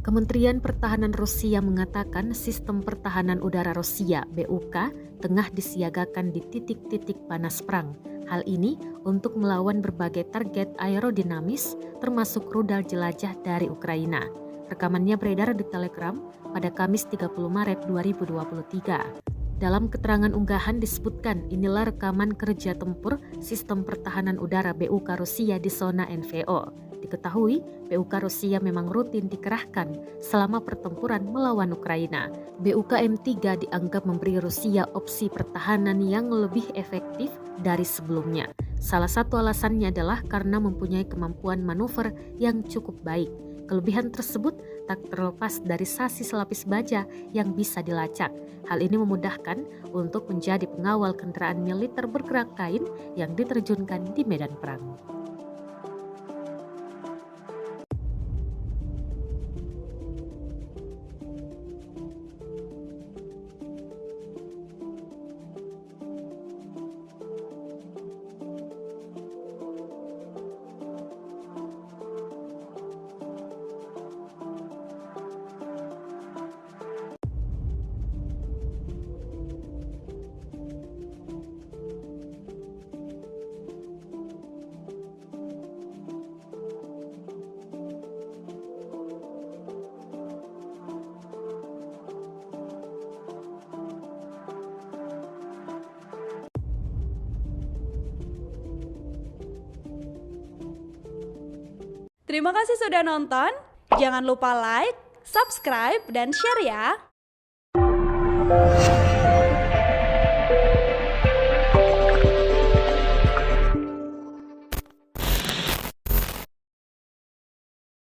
Kementerian Pertahanan Rusia mengatakan sistem pertahanan udara Rusia (BUK) tengah disiagakan di titik-titik panas perang. Hal ini untuk melawan berbagai target aerodinamis termasuk rudal jelajah dari Ukraina. Rekamannya beredar di Telegram pada Kamis 30 Maret 2023. Dalam keterangan unggahan disebutkan inilah rekaman kerja tempur sistem pertahanan udara BUK Rusia di zona NVO. Diketahui, BUK Rusia memang rutin dikerahkan selama pertempuran melawan Ukraina. BUK M3 dianggap memberi Rusia opsi pertahanan yang lebih efektif dari sebelumnya. Salah satu alasannya adalah karena mempunyai kemampuan manuver yang cukup baik. Kelebihan tersebut tak terlepas dari sasis lapis baja yang bisa dilacak. Hal ini memudahkan untuk menjadi pengawal kendaraan militer bergerak kain yang diterjunkan di medan perang. Terima kasih sudah nonton. Jangan lupa like, subscribe, dan share ya.